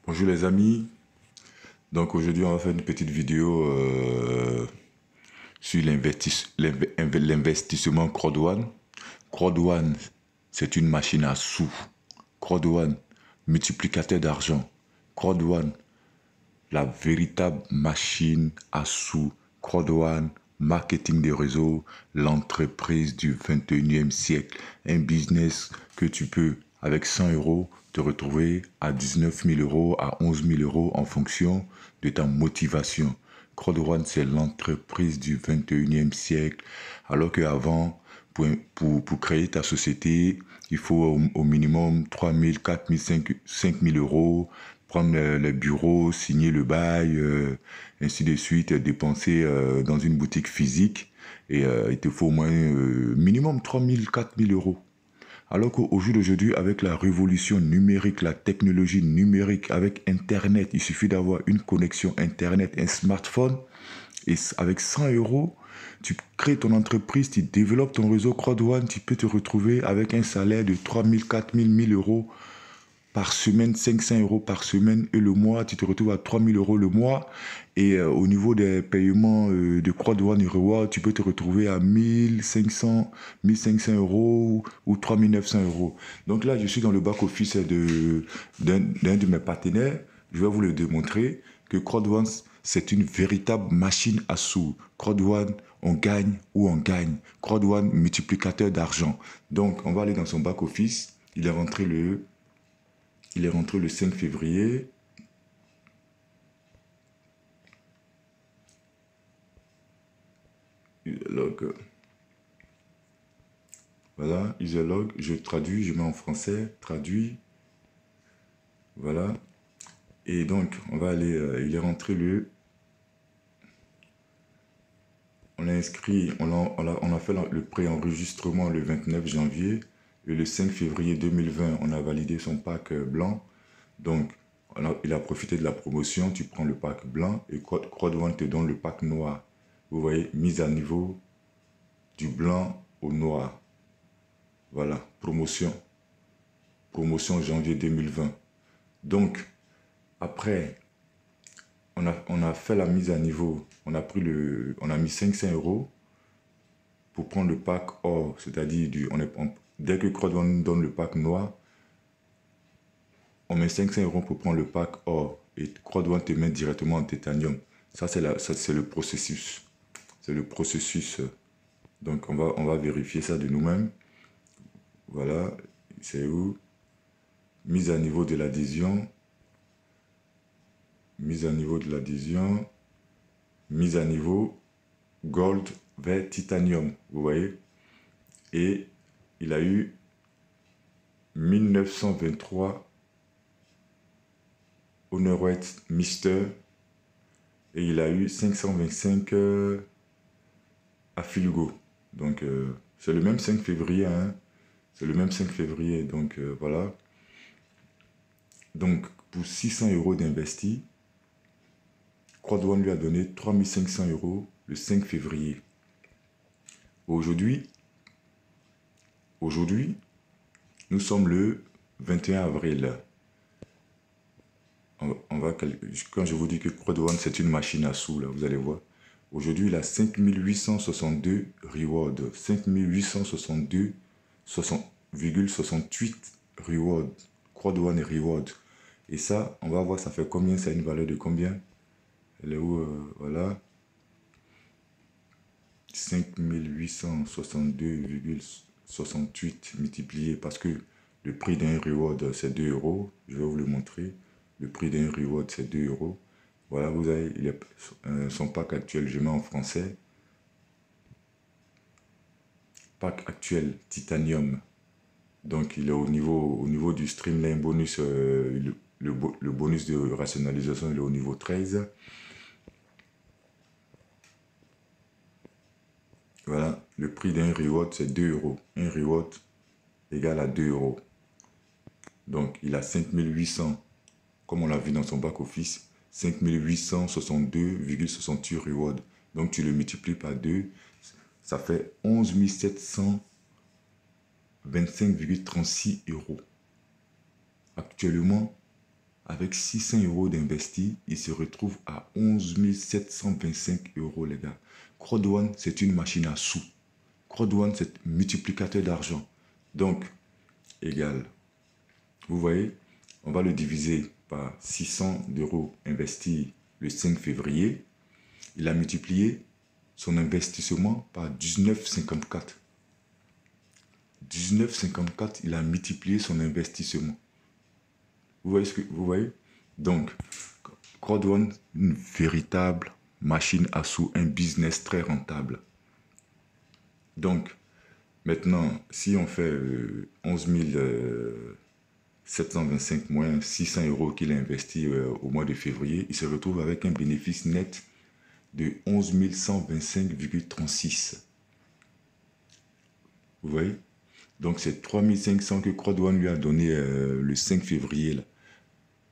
Bonjour les amis, donc aujourd'hui on va faire une petite vidéo sur l'investissement Crowd1. Crowd1, c'est une machine à sous. Crowd1, multiplicateur d'argent. Crowd1, la véritable machine à sous. Crowd1, marketing des réseaux, l'entreprise du 21e siècle. Un business que tu peux, avec 100 euros, te retrouver à 19 000 euros, à 11 000 euros en fonction de ta motivation. Crowd1, c'est l'entreprise du 21e siècle. Alors qu'avant, pour créer ta société, il faut au minimum 3 000, 4 000, 5 000 euros, prendre le bureau, signer le bail, ainsi de suite, dépenser dans une boutique physique. Et il te faut au moins minimum 3 000, 4 000 euros. Alors qu'au jour d'aujourd'hui, avec la révolution numérique, la technologie numérique, avec Internet, il suffit d'avoir une connexion Internet, un smartphone, et avec 100 euros, tu crées ton entreprise, tu développes ton réseau Crowd1, tu peux te retrouver avec un salaire de 3 000, 4 000, 1 000 euros par semaine, 500 euros par semaine, et le mois, tu te retrouves à 3 000 euros le mois. Et au niveau des paiements de Crowd1 et Reward, tu peux te retrouver à 1500 euros ou 3900 euros. Donc là, je suis dans le back-office d'un de mes partenaires. Je vais vous le démontrer que Crowd1, c'est une véritable machine à sous. Crowd1, on gagne ou on gagne. Crowd1, multiplicateur d'argent. Donc, on va aller dans son back-office. Il est rentré le 5 février. Log. Voilà, userlog. Je traduis, je mets en français, traduit. Voilà. Et donc, on va aller, il est rentré on a inscrit, on a fait le pré-enregistrement le 29 janvier. Et le 5 février 2020, on a validé son pack blanc. Donc, il a profité de la promotion. Tu prends le pack blanc et Crowd1 te donne le pack noir. Vous voyez, mise à niveau du blanc au noir. Voilà, promotion. Promotion janvier 2020. Donc, après, on a fait la mise à niveau. On a mis 500 euros pour prendre le pack or. C'est-à-dire, dès que Crowd1 nous donne le pack noir, on met 500 euros pour prendre le pack or. Et Crowd1 te met directement en titanium. Ça, c'est le processus. C'est le processus. Donc, on va vérifier ça de nous-mêmes. Voilà, c'est où? Mise à niveau de l'adhésion. Mise à niveau de l'adhésion. Mise à niveau gold vers titanium. Vous voyez? Et il a eu 1923 Honorate Mister. Et il a eu 525 à Filgo. Donc, c'est le même 5 février. Hein? C'est le même 5 février. Donc, voilà. Donc, pour 600 euros d'investi, Crowd1 lui a donné 3500 euros le 5 février. Aujourd'hui, nous sommes le 21 avril. Quand je vous dis que Crowd1, c'est une machine à sous, là, vous allez voir. Aujourd'hui, il a 5862 rewards. 5862,68 rewards. Crowd1 et reward. Et ça, on va voir, ça fait combien? Ça a une valeur de combien? Elle est où? Voilà. 5862,68 multiplié parce que le prix d'un reward c'est 2 euros. Je vais vous le montrer. Le prix d'un reward c'est 2 euros. Voilà, vous avez son pack actuel, je mets en français. Pack actuel titanium. Donc il est au niveau du Streamline bonus, le bonus de rationalisation il est au niveau 13. Voilà, le prix d'un reward, c'est 2 euros. Un reward égale à 2 euros. Donc, il a 5800, comme on l'a vu dans son back-office, 5862,68 rewards. Donc, tu le multiplies par 2, ça fait 11 725,36 euros. Actuellement, avec 600 euros d'investi, il se retrouve à 11 725 euros, les gars. CrowdOne, c'est une machine à sous. CrowdOne, c'est multiplicateur d'argent. Donc, égal. Vous voyez, on va le diviser par 600 euros investis le 5 février. Il a multiplié son investissement par 19,54. 19,54, il a multiplié son investissement. Vous voyez ce que vous voyez? Donc, CrowdOne, une véritable machine à sous, un business très rentable. Donc, maintenant, si on fait 11 725 moins 600 euros qu'il a investi au mois de février, il se retrouve avec un bénéfice net de 11 125,36. Vous voyez? Donc, c'est 3500 que CrowdOne lui a donné le 5 février. Là.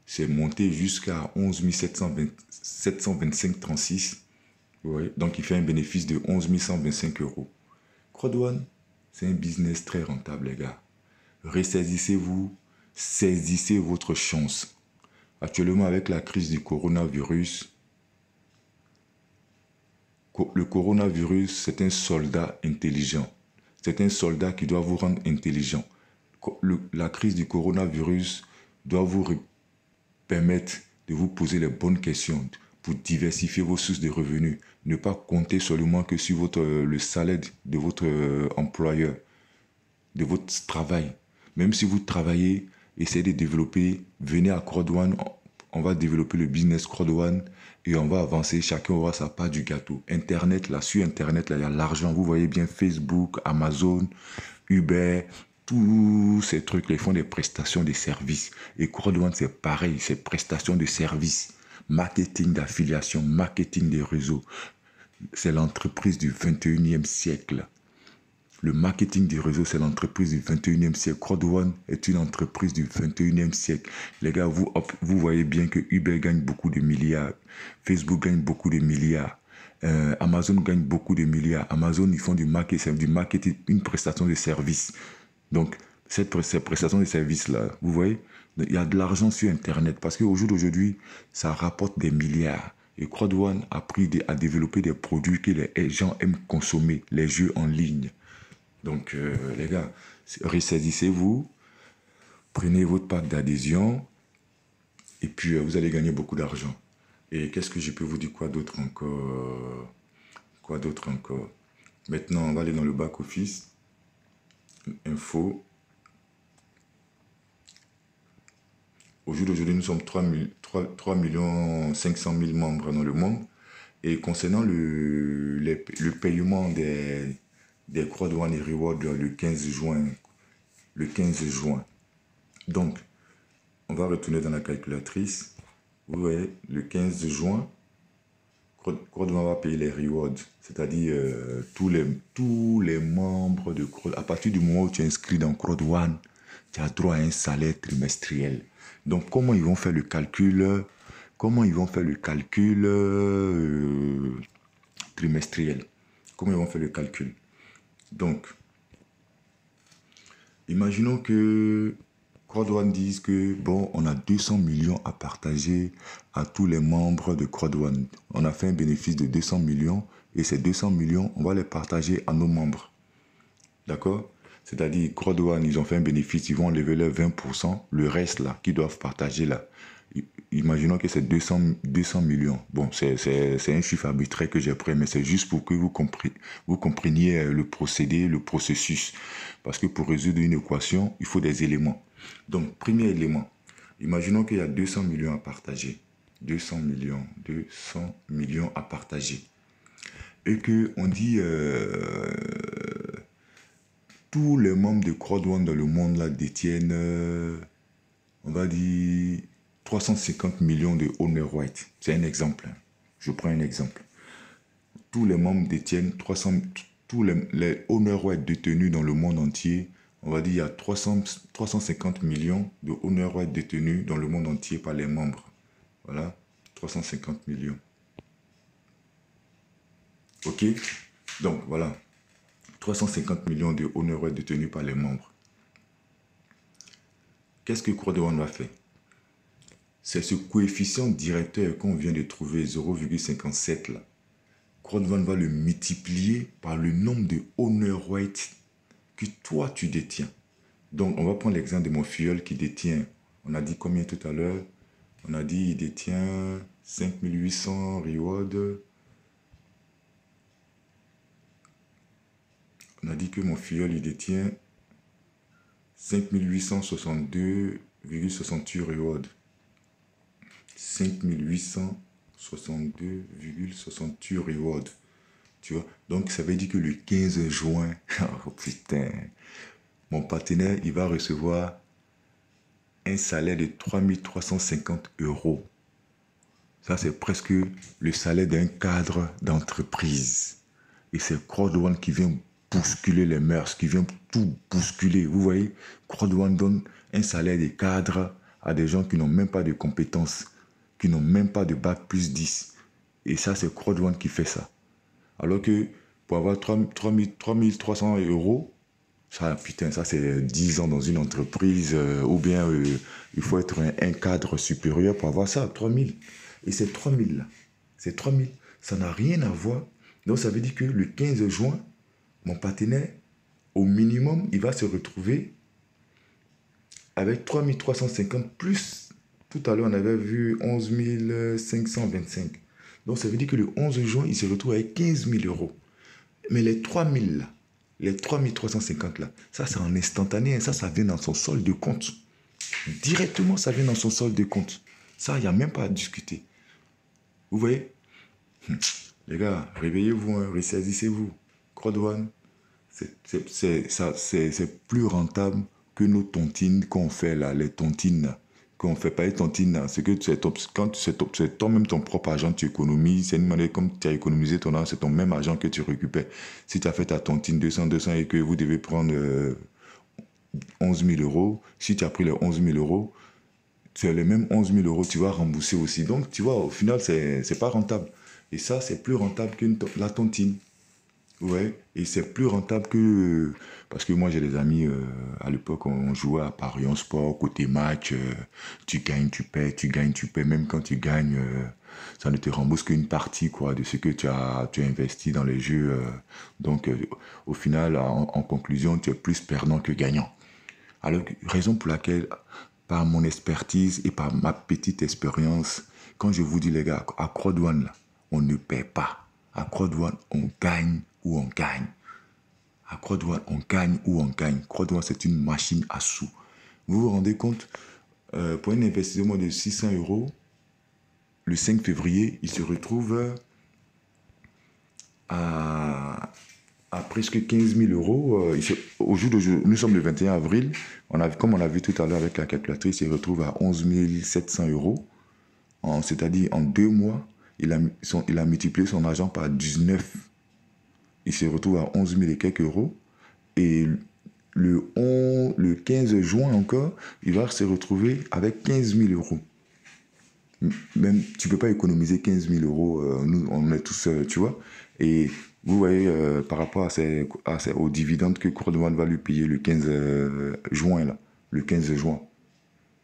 C'est monté jusqu'à 11 725,36. Vous voyez? Donc, il fait un bénéfice de 11 125 euros. CrowdOne, c'est un business très rentable, les gars. Ressaisissez-vous, saisissez votre chance. Actuellement, avec la crise du coronavirus, le coronavirus, c'est un soldat intelligent. C'est un soldat qui doit vous rendre intelligent. La crise du coronavirus doit vous permettre de vous poser les bonnes questions pour diversifier vos sources de revenus. Ne pas compter seulement que sur le salaire de votre employeur, de votre travail. Même si vous travaillez, essayez de développer, venez à CrowdOne, on va développer le business CrowdOne et on va avancer, chacun aura sa part du gâteau. Internet, là, sur Internet, là, il y a l'argent, vous voyez bien Facebook, Amazon, Uber, tous ces trucs-là, ils font des prestations de services. Et CrowdOne, c'est pareil, c'est prestations de services, marketing d'affiliation, marketing des réseaux. C'est l'entreprise du 21e siècle. Le marketing des réseaux, c'est l'entreprise du 21e siècle. CrowdOne est une entreprise du 21e siècle. Les gars, vous voyez bien que Uber gagne beaucoup de milliards. Facebook gagne beaucoup de milliards. Amazon gagne beaucoup de milliards. Amazon, ils font du marketing, une prestation de service. Donc, cette prestation de service-là, vous voyez, il y a de l'argent sur Internet. Parce qu'au jour d'aujourd'hui, ça rapporte des milliards. Et CrowdOne a développé des produits que les gens aiment consommer, les jeux en ligne. Donc, les gars, ressaisissez-vous, prenez votre pack d'adhésion et puis vous allez gagner beaucoup d'argent. Et qu'est-ce que je peux vous dire? Quoi d'autre encore? Quoi d'autre encore? Maintenant, on va aller dans le back-office. Info. Au jour d'aujourd'hui, nous sommes 3 500 000 membres dans le monde. Et concernant le paiement des CrowdOne et Reward le 15 juin. Le 15 juin. Donc, on va retourner dans la calculatrice. Vous voyez, le 15 juin, CrowdOne va payer les rewards, c'est-à-dire tous les membres de CrowdOne. À partir du moment où tu es inscrit dans CrowdOne, tu as droit à un salaire trimestriel. Donc, comment ils vont faire le calcul? Trimestriel? Comment ils vont faire le calcul? Donc, imaginons que CrowdOne dise que, bon, on a 200 millions à partager à tous les membres de CrowdOne. On a fait un bénéfice de 200 millions et ces 200 millions, on va les partager à nos membres. D'accord? C'est-à-dire, CrowdOne, ils ont fait un bénéfice, ils vont enlever leur 20%, le reste là, qu'ils doivent partager là. Imaginons que c'est 200 millions. Bon, c'est un chiffre arbitraire que j'ai pris, mais c'est juste pour que vous compreniez le procédé, le processus. Parce que pour résoudre une équation, il faut des éléments. Donc, premier élément, imaginons qu'il y a 200 millions à partager. 200 millions à partager. Et qu'on dit tous les membres de CrowdOne dans le monde là détiennent, on va dire, 350 millions de owner rights. C'est un exemple. Je prends un exemple. Tous les membres détiennent tous les owner rights détenus dans le monde entier. On va dire il y a 350 millions de owner rights détenus dans le monde entier par les membres. Voilà, 350 millions. Ok? Donc voilà, 350 millions de owner rights détenus par les membres. Qu'est-ce que CrowdOne va faire? C'est ce coefficient directeur qu'on vient de trouver, 0,57 là. CRODONE va le multiplier par le nombre de honor rights que toi tu détiens. Donc, on va prendre l'exemple de mon filleul qui détient, on a dit combien tout à l'heure? On a dit il détient 5800 rewards. On a dit que mon filleul il détient 5862,68 rewards. 5862,68 rewards. Tu vois? Donc, ça veut dire que le 15 juin, oh putain, mon partenaire, il va recevoir un salaire de 3350 euros. Ça, c'est presque le salaire d'un cadre d'entreprise. Et c'est CRODONE qui vient bousculer les mœurs, qui vient tout bousculer. Vous voyez, CRODONE donne un salaire de cadre à des gens qui n'ont même pas de compétences, qui n'ont même pas de bac plus 10. Et ça, c'est CRODONE qui fait ça. Alors que pour avoir 3300 euros, ça, putain, ça c'est 10 ans dans une entreprise, ou bien il faut être un cadre supérieur pour avoir ça, 3000. Et c'est 3000 là, c'est 3000. Ça n'a rien à voir. Donc ça veut dire que le 15 juin, mon partenaire, au minimum, il va se retrouver avec 3350 plus. Tout à l'heure, on avait vu 11 525. Donc ça veut dire que le 11 juin, il se retrouve avec 15 000 euros. Mais les 3000 là, les 3350 là, ça c'est en instantané, ça vient dans son solde de compte. Directement, ça vient dans son solde de compte. Ça, il n'y a même pas à discuter. Vous voyez? Les gars, réveillez-vous, hein, ressaisissez-vous. CRODONE, c'est plus rentable que nos tontines qu'on fait là, les tontines qu'on fait pas les tontines là. C'est que quand c'est toi-même ton propre argent, tu économises. C'est une manière comme tu as économisé ton argent, c'est ton même argent que tu récupères. Si tu as fait ta tontine 200 et que vous devez prendre 11 000 euros, si tu as pris les 11 000 euros, c'est les mêmes 11 000 euros, tu vas rembourser aussi. Donc, tu vois, au final, c'est pas rentable. Et ça, c'est plus rentable que la tontine. Ouais, et c'est plus rentable que... Parce que moi, j'ai des amis, à l'époque, on jouait à Paris en sport, côté match, tu gagnes, tu paies, tu gagnes, tu paies. Même quand tu gagnes, ça ne te rembourse qu'une partie, quoi, de ce que tu as investi dans les jeux. Donc, au final, en conclusion, tu es plus perdant que gagnant. Alors, raison pour laquelle, par mon expertise et par ma petite expérience, quand je vous dis, les gars, à CRODONE, là, on ne paie pas. À CRODONE, on gagne ou on gagne. À CRODONE, on gagne ou on gagne. CRODONE, c'est une machine à sous. Vous vous rendez compte, pour un investissement de 600 euros, le 5 février, il se retrouve à presque 15 000 euros. Au jour d'aujourd'hui, nous sommes le 21 avril, comme on l'a vu tout à l'heure avec la calculatrice, il se retrouve à 11 700 euros. C'est-à-dire en 2 mois, il a multiplié son argent par 19. Il se retrouve à 11 000 et quelques euros. Et le 15 juin encore, il va se retrouver avec 15 000 euros. Même, tu ne peux pas économiser 15 000 euros. Nous, on est tous, tu vois. Et vous voyez, par rapport aux dividendes que CRODONE va lui payer le 15 juin, là, le 15 juin.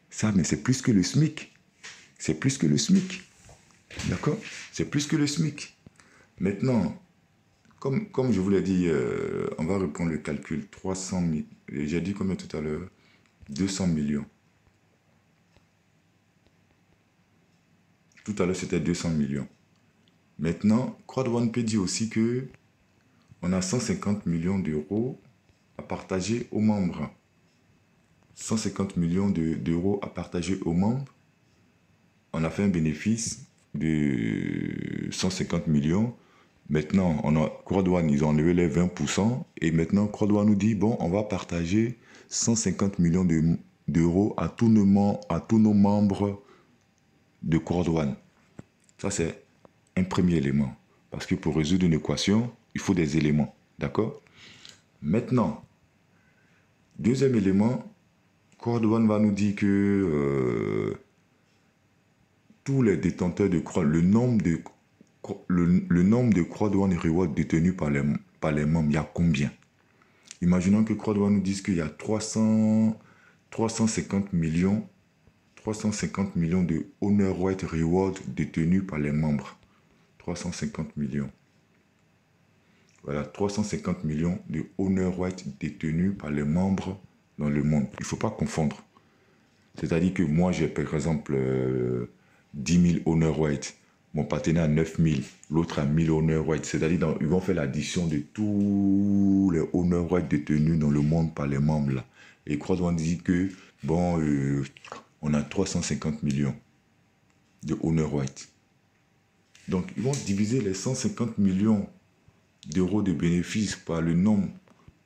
Ça, mais c'est plus que le SMIC. C'est plus que le SMIC. D'accord? C'est plus que le SMIC. Maintenant, comme je vous l'ai dit, on va reprendre le calcul. 300 000. J'ai dit combien tout à l'heure? 200 millions. Tout à l'heure, c'était 200 millions. Maintenant, CRODONE peut dire aussi que on a 150 millions d'euros à partager aux membres. 150 millions d'euros à partager aux membres. On a fait un bénéfice de 150 millions. Maintenant, CRODONE, ils ont enlevé les 20%. Et maintenant, CRODONE nous dit, bon, on va partager 150 millions d'euros à tous nos membres de CRODONE. Ça, c'est un premier élément. Parce que pour résoudre une équation, il faut des éléments. D'accord? Maintenant, deuxième élément, CRODONE va nous dire que tous les détenteurs de CRODONE, le nombre de CRODONE et rewards détenus par les membres, il y a combien? Imaginons que CRODONE nous dise qu'il y a 350 millions 350 millions de Honor White Reward détenus par les membres. 350 millions. Voilà, 350 millions de Honor White détenus par les membres dans le monde. Il ne faut pas confondre. C'est-à-dire que moi, j'ai par exemple 10 000 Honor White. Mon partenaire a 9 000. L'autre a 1 000 Honor White. C'est-à-dire qu'ils vont faire l'addition de tous les Honor White détenus dans le monde par les membres. Là. Et Crowd dit que, bon, on a 350 millions de Honor White. Donc, ils vont diviser les 150 millions d'euros de bénéfices par le nombre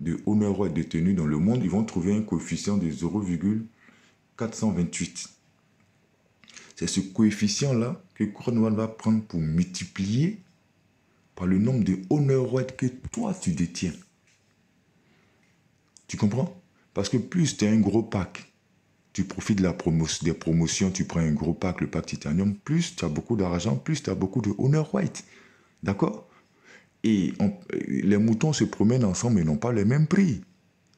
de Honor White détenus dans le monde. Ils vont trouver un coefficient de 0,428. C'est ce coefficient-là que Crowd va prendre pour multiplier par le nombre de Honor White que toi, tu détiens. Tu comprends? Parce que plus tu as un gros pack, tu profites de des promotions, tu prends un gros pack, le pack Titanium, plus tu as beaucoup d'argent, plus tu as beaucoup de Honor White. D'accord? Et les moutons se promènent ensemble et n'ont pas le même prix.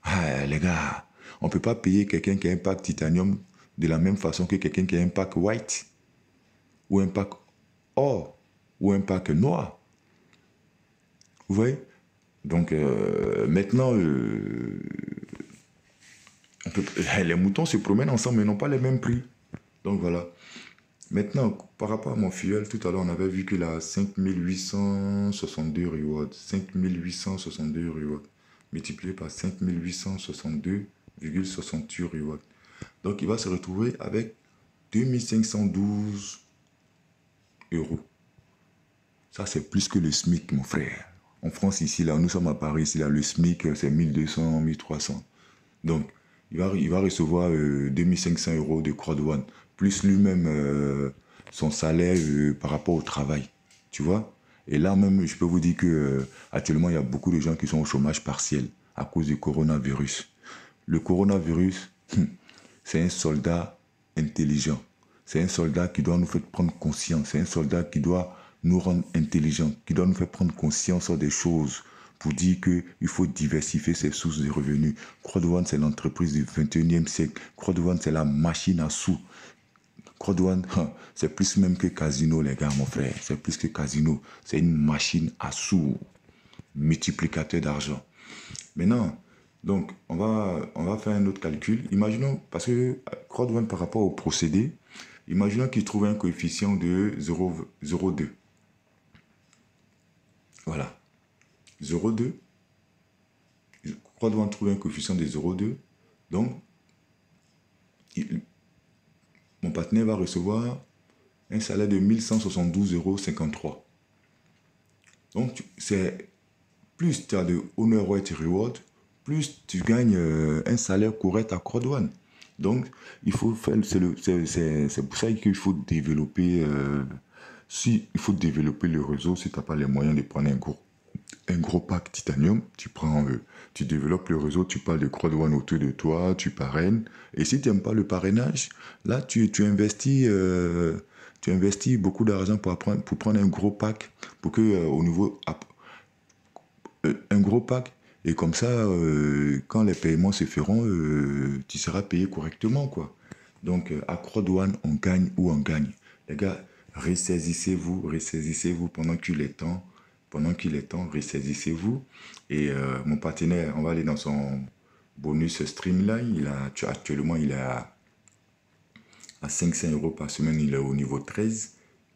Ah, les gars, on ne peut pas payer quelqu'un qui a un pack Titanium de la même façon que quelqu'un qui a un pack White, ou un pack Or, ou un pack Noir. Vous voyez? Donc, maintenant, les moutons se promènent ensemble mais n'ont pas les mêmes prix. Donc, voilà. Maintenant, par rapport à mon fuel, tout à l'heure, on avait vu qu'il a 5862 rewards. 5862 rewards. Multiplié par 5862,68 rewards. Donc, il va se retrouver avec 2512 euros. Ça, c'est plus que le SMIC, mon frère. En France, ici, là, nous sommes à Paris, ici, là, le SMIC, c'est 1200, 1300. Donc, il va recevoir 2500 euros de Crowd1, plus lui-même son salaire par rapport au travail. Tu vois? Et là, même, je peux vous dire que actuellement, il y a beaucoup de gens qui sont au chômage partiel à cause du coronavirus. Le coronavirus, c'est un soldat intelligent. C'est un soldat qui doit nous faire prendre conscience. C'est un soldat qui doit nous rendre intelligents, qui doit nous faire prendre conscience des choses pour dire qu'il faut diversifier ses sources de revenus. Crowd1, c'est l'entreprise du 21e siècle. Crowd1, c'est la machine à sous. Crowd1, c'est plus même que casino, les gars, mon frère. C'est plus que casino. C'est une machine à sous, multiplicateur d'argent. Maintenant, donc, on va faire un autre calcul. Imaginons, parce que Crowd1, par rapport au procédé, imaginons qu'il trouve un coefficient de 0,02. Voilà. 0,2. Crowd1 trouve un coefficient de 0,2. Donc, mon partenaire va recevoir un salaire de 1172,53 €. Donc, c'est plus tu as de Honor White Reward, plus tu gagnes un salaire correct à Crowd1. Donc, il faut faire, c'est pour ça qu'il faut développer, il faut développer le réseau. Si tu n'as pas les moyens de prendre un gros pack Titanium, tu développes le réseau, tu parles de Crowd1 autour de toi, tu parraines. Et si tu n'aimes pas le parrainage, là, tu investis beaucoup d'argent pour prendre un gros pack, pour que au niveau un gros pack, et comme ça, quand les paiements se feront, tu seras payé correctement, quoi. Donc, à Crowd1, on gagne ou on gagne. Les gars, ressaisissez-vous pendant qu'il est temps. Pendant qu'il est temps, ressaisissez-vous. Et mon partenaire, on va aller dans son bonus Streamline. Actuellement, il est à 500 € par semaine. Il est au niveau 13.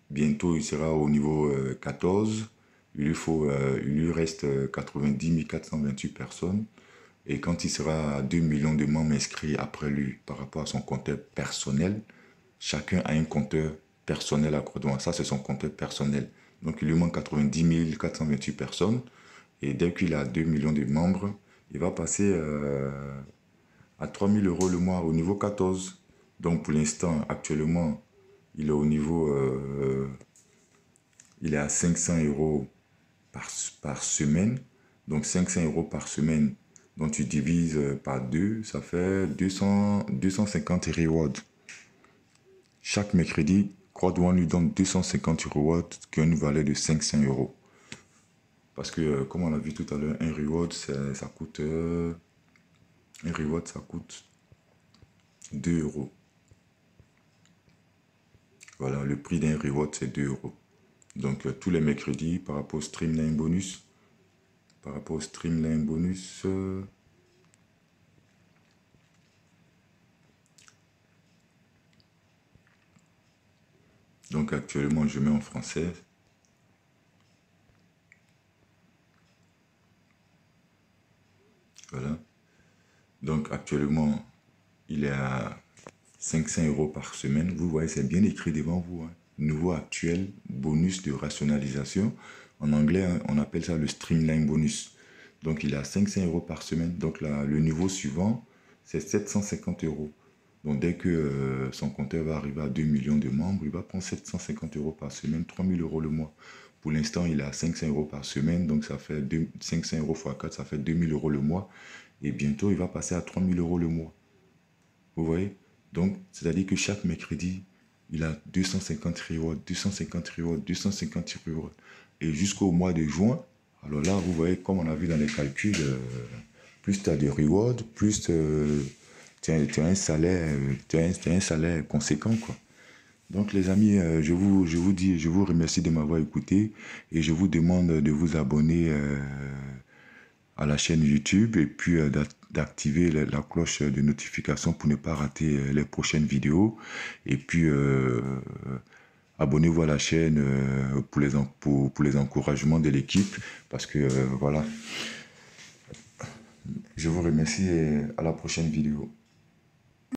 Bientôt, il sera au niveau 14. Il lui reste 90 428 personnes. Et quand il sera à 2 millions de membres inscrits après lui, par rapport à son compteur personnel, chacun a un compteur personnel à Crowd1. Ça, c'est son compteur personnel. Donc, il lui manque 90 428 personnes. Et dès qu'il a 2 millions de membres, il va passer à 3 000 € le mois au niveau 14. Donc, pour l'instant, actuellement, il est au niveau... il est à 500 € par semaine. Donc, 500 € par semaine, dont tu divises par 2, ça fait 250 rewards. Chaque mercredi, Crowd1 lui donne 250 rewards qui ont une valeur de 500 €. Parce que, comme on l'a vu tout à l'heure, un reward, ça coûte 2 €. Voilà, le prix d'un reward, c'est 2 euros. Donc, tous les mercredis, par rapport au Streamline bonus, donc actuellement, je mets en français. Voilà. Donc, actuellement, il est à 500 euros par semaine. Vous voyez, c'est bien écrit devant vous, hein. Nouveau actuel, bonus de rationalisation. En anglais, hein, on appelle ça le Streamline bonus. Donc, il est à 500 euros par semaine. Donc, là, le niveau suivant, c'est 750 euros. Donc, dès que son compteur va arriver à 2 millions de membres, il va prendre 750 euros par semaine, 3000 euros le mois. Pour l'instant, il est à 500 euros par semaine. Donc, ça fait 500 euros x 4, ça fait 2000 euros le mois. Et bientôt, il va passer à 3000 euros le mois. Vous voyez? Donc, c'est-à-dire que chaque mercredi, il a 250 rewards, 250 rewards, 250 rewards. Et jusqu'au mois de juin, alors là, vous voyez, comme on a vu dans les calculs, plus tu as de rewards, plus tu as un salaire, un salaire conséquent, quoi. Donc, les amis, je vous remercie de m'avoir écouté et je vous demande de vous abonner à la chaîne YouTube et puis d'activer la cloche de notification pour ne pas rater les prochaines vidéos. Et puis, abonnez-vous à la chaîne pour les encouragements de l'équipe parce que voilà, je vous remercie et à la prochaine vidéo.